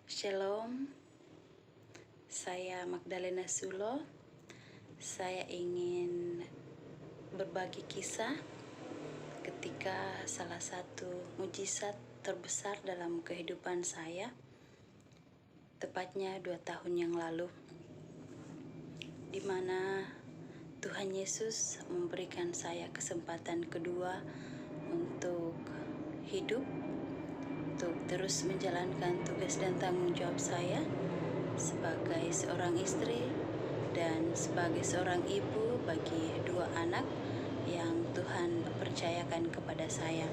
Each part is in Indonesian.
Shalom, saya Magdalena Sulo. Saya ingin berbagi kisah ketika salah satu mujizat terbesar dalam kehidupan saya, tepatnya 2 tahun yang lalu, di mana Tuhan Yesus memberikan saya kesempatan kedua untuk hidup, untuk terus menjalankan tugas dan tanggung jawab saya sebagai seorang istri dan sebagai seorang ibu bagi 2 anak yang Tuhan percayakan kepada saya.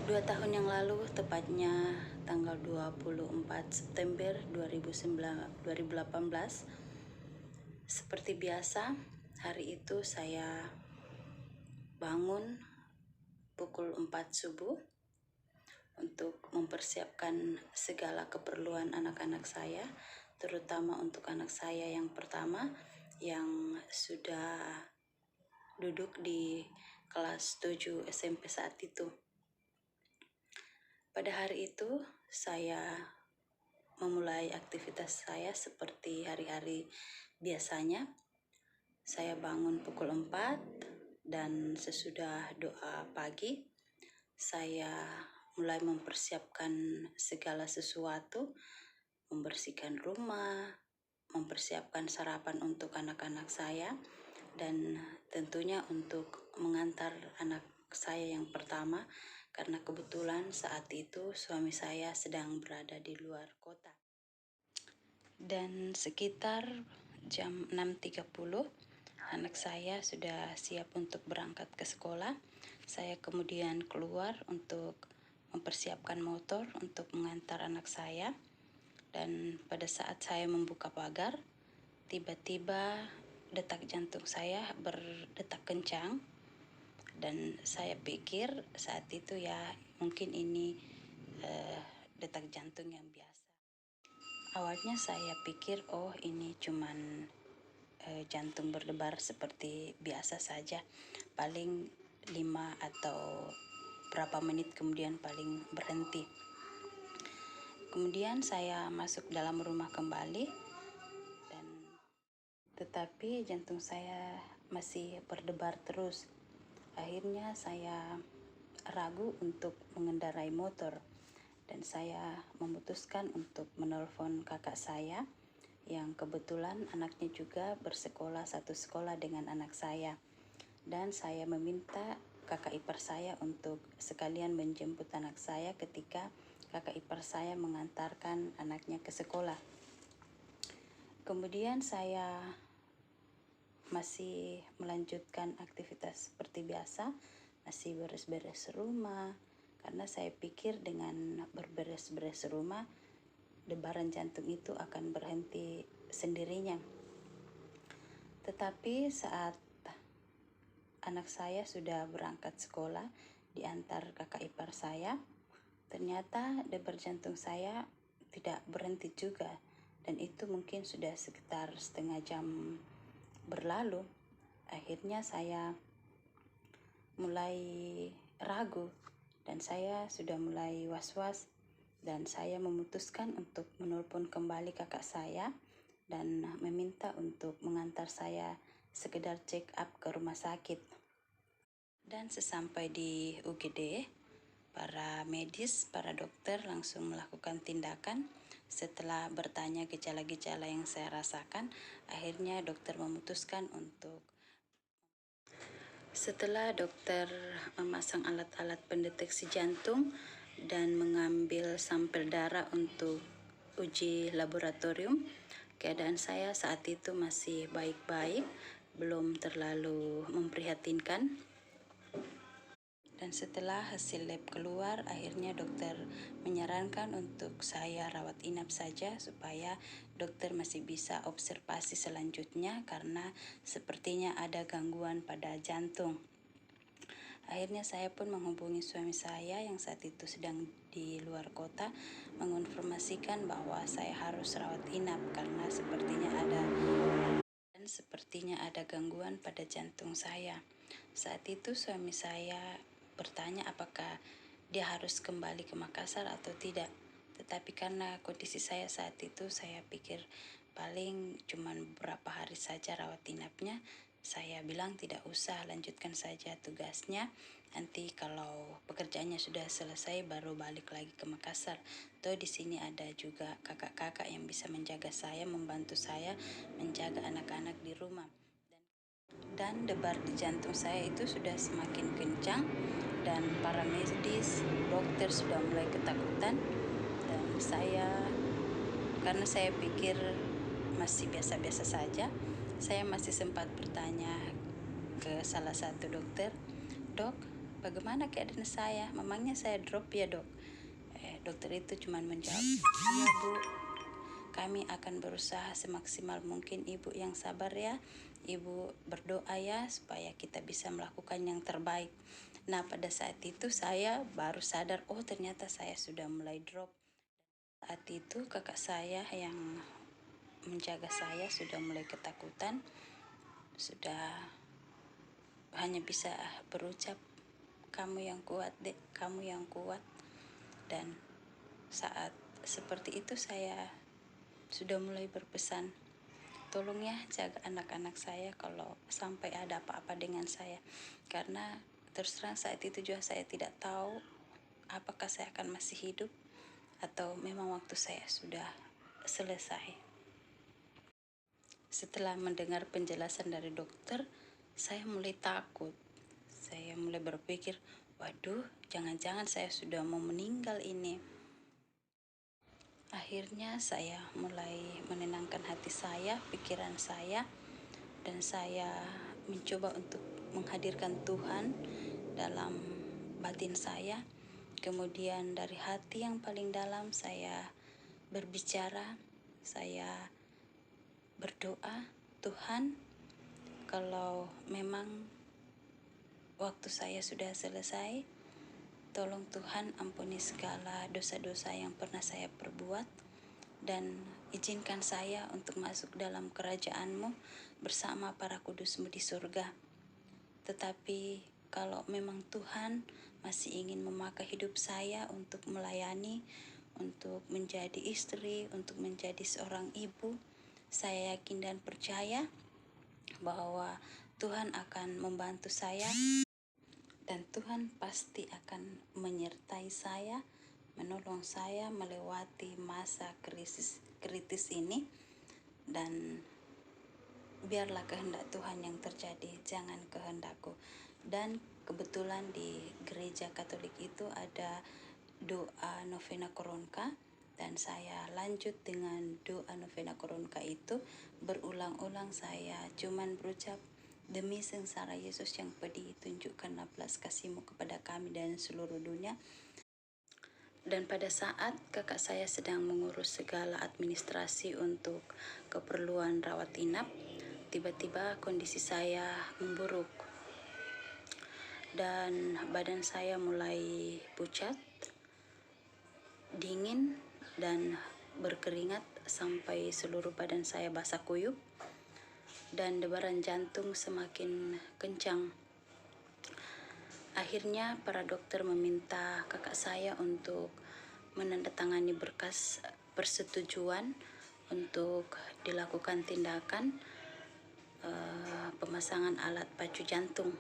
2 tahun yang lalu, tepatnya tanggal 24 September 2018, seperti biasa, hari itu saya bangun pukul 4 subuh untuk mempersiapkan segala keperluan anak-anak saya, terutama untuk anak saya yang pertama yang sudah duduk di kelas 7 SMP saat itu. Pada hari itu saya memulai aktivitas saya seperti hari-hari biasanya. Saya bangun pukul 4 dan sesudah doa pagi saya mulai mempersiapkan segala sesuatu, membersihkan rumah, mempersiapkan sarapan untuk anak-anak saya, dan tentunya untuk mengantar anak saya yang pertama, karena kebetulan saat itu suami saya sedang berada di luar kota. Dan sekitar jam 6.30 anak saya sudah siap untuk berangkat ke sekolah. Saya kemudian keluar untuk mempersiapkan motor untuk mengantar anak saya. Dan pada saat saya membuka pagar, tiba-tiba detak jantung saya berdetak kencang. Dan saya pikir saat itu ya mungkin ini detak jantung yang biasa. Awalnya saya pikir ini cuman jantung berdebar seperti biasa saja, paling 5 atau berapa menit kemudian paling berhenti. Kemudian saya masuk dalam rumah kembali, tetapi jantung saya masih berdebar terus. Akhirnya saya ragu untuk mengendarai motor dan saya memutuskan untuk menelpon kakak saya yang kebetulan anaknya juga bersekolah satu sekolah dengan anak saya, dan saya meminta kakak ipar saya untuk sekalian menjemput anak saya ketika kakak ipar saya mengantarkan anaknya ke sekolah. Kemudian saya masih melanjutkan aktivitas seperti biasa, masih beres-beres rumah, karena saya pikir dengan berberes-beres rumah debaran jantung itu akan berhenti sendirinya. Tetapi saat anak saya sudah berangkat sekolah diantar kakak ipar saya, ternyata debar jantung saya tidak berhenti juga, dan itu mungkin sudah sekitar setengah jam berlalu. Akhirnya saya mulai ragu dan saya sudah mulai was-was, dan saya memutuskan untuk menelpon kembali kakak saya dan meminta untuk mengantar saya sekedar check up ke rumah sakit. Dan sesampai di UGD, para medis, para dokter langsung melakukan tindakan. Setelah bertanya gejala-gejala yang saya rasakan, akhirnya dokter memutuskan untuk setelah dokter memasang alat-alat pendeteksi jantung dan mengambil sampel darah untuk uji laboratorium, keadaan saya saat itu masih baik-baik, belum terlalu memprihatinkan. Dan setelah hasil lab keluar, akhirnya dokter menyarankan untuk saya rawat inap saja supaya dokter masih bisa observasi selanjutnya karena sepertinya ada gangguan pada jantung. Akhirnya saya pun menghubungi suami saya yang saat itu sedang di luar kota, menginformasikan bahwa saya harus rawat inap karena sepertinya ada gangguan pada jantung saya. Saat itu suami saya bertanya apakah dia harus kembali ke Makassar atau tidak. Tetapi karena kondisi saya saat itu, saya pikir paling cuman beberapa hari saja rawat inapnya. Saya bilang tidak usah, lanjutkan saja tugasnya. Nanti kalau pekerjaannya sudah selesai baru balik lagi ke Makassar. Toh di sini ada juga kakak-kakak yang bisa menjaga saya, membantu saya menjaga anak-anak di rumah. Dan debar di jantung saya itu sudah semakin kencang, dan para medis, dokter sudah mulai ketakutan. Dan karena saya pikir masih biasa-biasa saja, saya masih sempat bertanya ke salah satu dokter, "Dok, bagaimana keadaan saya? Memangnya saya drop ya, Dok?" Dokter itu cuma menjawab, "Iya, Bu. Kami akan berusaha semaksimal mungkin, Ibu yang sabar ya. Ibu berdoa ya supaya kita bisa melakukan yang terbaik." Nah, pada saat itu saya baru sadar, oh ternyata saya sudah mulai drop. Saat itu kakak saya yang menjaga saya sudah mulai ketakutan, sudah hanya bisa berucap, "Kamu yang kuat, Dek, kamu yang kuat." Dan saat seperti itu saya sudah mulai berpesan, "Tolong ya jaga anak-anak saya kalau sampai ada apa-apa dengan saya." Karena terus terang saat itu juga saya tidak tahu apakah saya akan masih hidup atau memang waktu saya sudah selesai. Setelah mendengar penjelasan dari dokter, saya mulai takut. Saya mulai berpikir, waduh, jangan-jangan saya sudah mau meninggal ini. Akhirnya saya mulai menenangkan hati saya, pikiran saya, dan saya mencoba untuk menghadirkan Tuhan dalam batin saya. Kemudian dari hati yang paling dalam saya berbicara, saya berdoa, "Tuhan, kalau memang waktu saya sudah selesai, tolong Tuhan ampuni segala dosa-dosa yang pernah saya perbuat, dan izinkan saya untuk masuk dalam kerajaan-Mu bersama para kudus-Mu di surga. Tetapi kalau memang Tuhan masih ingin memakai hidup saya untuk melayani, untuk menjadi istri, untuk menjadi seorang ibu, saya yakin dan percaya bahwa Tuhan akan membantu saya, dan Tuhan pasti akan menyertai saya, menolong saya melewati masa kritis ini, dan biarlah kehendak Tuhan yang terjadi, jangan kehendakku." Dan kebetulan di gereja Katolik itu ada doa novena Koronka, dan saya lanjut dengan doa novena Koronka itu. Berulang-ulang saya cuman berucap, "Demi sengsara Yesus yang pedih, tunjukkanlah belas kasih-Mu kepada kami dan seluruh dunia." Dan pada saat kakak saya sedang mengurus segala administrasi untuk keperluan rawat inap, tiba-tiba kondisi saya memburuk dan badan saya mulai pucat, dingin, dan berkeringat sampai seluruh badan saya basah kuyup, dan debaran jantung semakin kencang. Akhirnya para dokter meminta kakak saya untuk menandatangani berkas persetujuan untuk dilakukan tindakan pemasangan alat pacu jantung.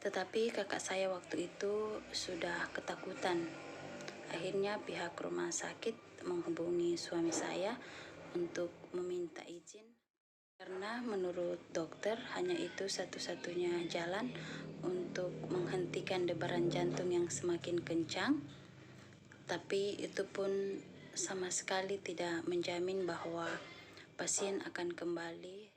Tetapi kakak saya waktu itu sudah ketakutan. Akhirnya pihak rumah sakit menghubungi suami saya untuk meminta izin, karena menurut dokter hanya itu satu-satunya jalan untuk menghentikan debaran jantung yang semakin kencang. Tapi itu pun sama sekali tidak menjamin bahwa pasien akan kembali,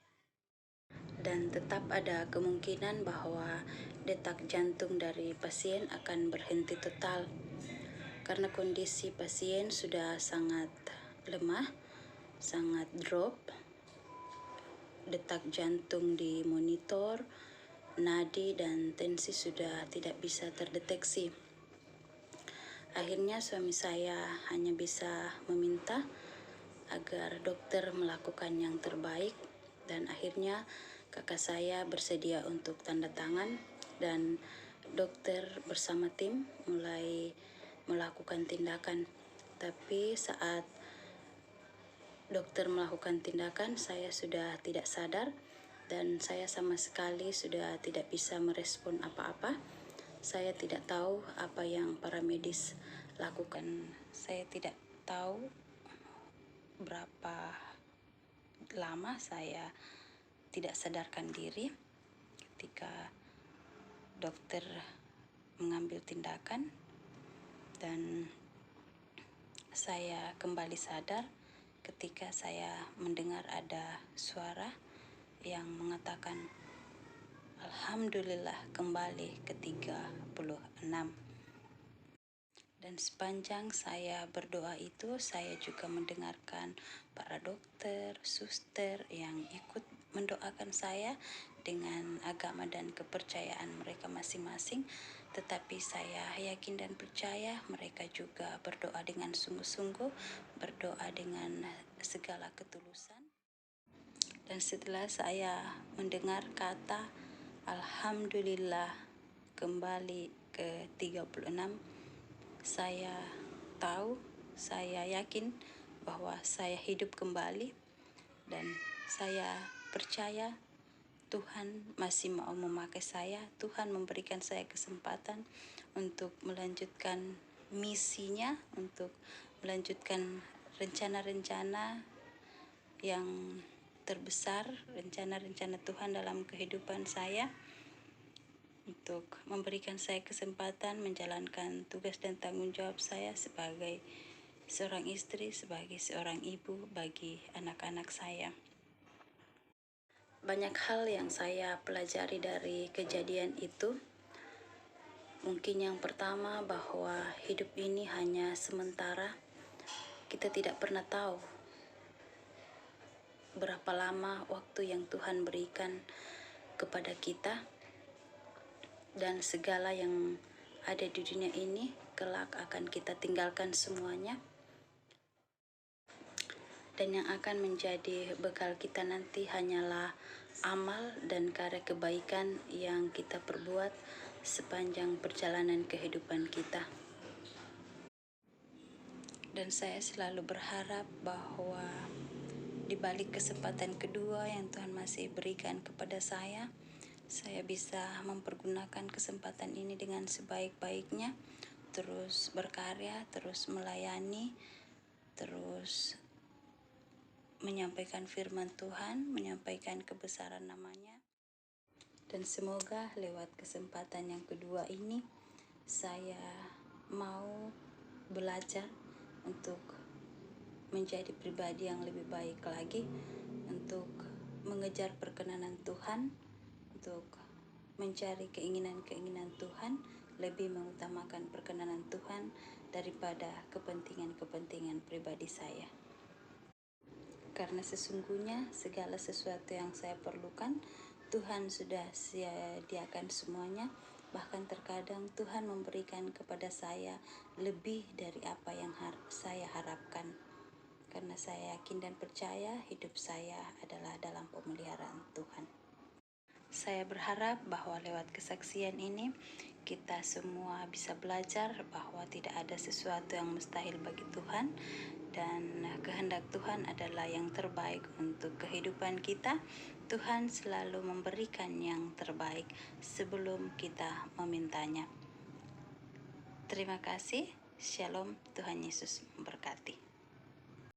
dan tetap ada kemungkinan bahwa detak jantung dari pasien akan berhenti total, karena kondisi pasien sudah sangat lemah, sangat drop. Detak jantung di monitor, nadi dan tensi sudah tidak bisa terdeteksi. Akhirnya suami saya hanya bisa meminta agar dokter melakukan yang terbaik, dan akhirnya kakak saya bersedia untuk tanda tangan, dan dokter bersama tim mulai melakukan tindakan. Tapi saat dokter melakukan tindakan, saya sudah tidak sadar dan saya sama sekali sudah tidak bisa merespon apa-apa. Saya tidak tahu apa yang para medis lakukan. Saya tidak tahu berapa lama saya tidak sadarkan diri ketika dokter mengambil tindakan, dan saya kembali sadar ketika saya mendengar ada suara yang mengatakan, "Alhamdulillah kembali ke 36." Dan sepanjang saya berdoa itu, saya juga mendengarkan para dokter, suster yang ikut mendoakan saya dengan agama dan kepercayaan mereka masing-masing. Tetapi saya yakin dan percaya mereka juga berdoa dengan sungguh-sungguh, berdoa dengan segala ketulusan. Dan setelah saya mendengar kata Alhamdulillah kembali ke 36, saya tahu, saya yakin bahwa saya hidup kembali, dan saya percaya Tuhan masih mau memakai saya. Tuhan memberikan saya kesempatan untuk melanjutkan misinya, untuk melanjutkan rencana-rencana yang terbesar, rencana-rencana Tuhan dalam kehidupan saya, untuk memberikan saya kesempatan menjalankan tugas dan tanggung jawab saya sebagai seorang istri, sebagai seorang ibu bagi anak-anak saya. Banyak hal yang saya pelajari dari kejadian itu. Mungkin yang pertama, bahwa hidup ini hanya sementara. Kita tidak pernah tahu berapa lama waktu yang Tuhan berikan kepada kita, dan segala yang ada di dunia ini kelak akan kita tinggalkan semuanya. Dan yang akan menjadi bekal kita nanti hanyalah amal dan karya kebaikan yang kita perbuat sepanjang perjalanan kehidupan kita. Dan saya selalu berharap bahwa di balik kesempatan kedua yang Tuhan masih berikan kepada saya bisa mempergunakan kesempatan ini dengan sebaik-baiknya, terus berkarya, terus melayani, terus menyampaikan firman Tuhan, menyampaikan kebesaran namanya. Dan semoga lewat kesempatan yang kedua ini, saya mau belajar untuk menjadi pribadi yang lebih baik lagi, untuk mengejar perkenanan Tuhan, untuk mencari keinginan-keinginan Tuhan, lebih mengutamakan perkenanan Tuhan daripada kepentingan-kepentingan pribadi saya. Karena sesungguhnya segala sesuatu yang saya perlukan, Tuhan sudah sediakan semuanya. Bahkan terkadang Tuhan memberikan kepada saya lebih dari apa yang saya harapkan. Karena saya yakin dan percaya hidup saya adalah dalam pemeliharaan Tuhan. Saya berharap bahwa lewat kesaksian ini kita semua bisa belajar bahwa tidak ada sesuatu yang mustahil bagi Tuhan, dan kehendak Tuhan adalah yang terbaik untuk kehidupan kita. Tuhan selalu memberikan yang terbaik sebelum kita memintanya. Terima kasih. Shalom. Tuhan Yesus memberkati.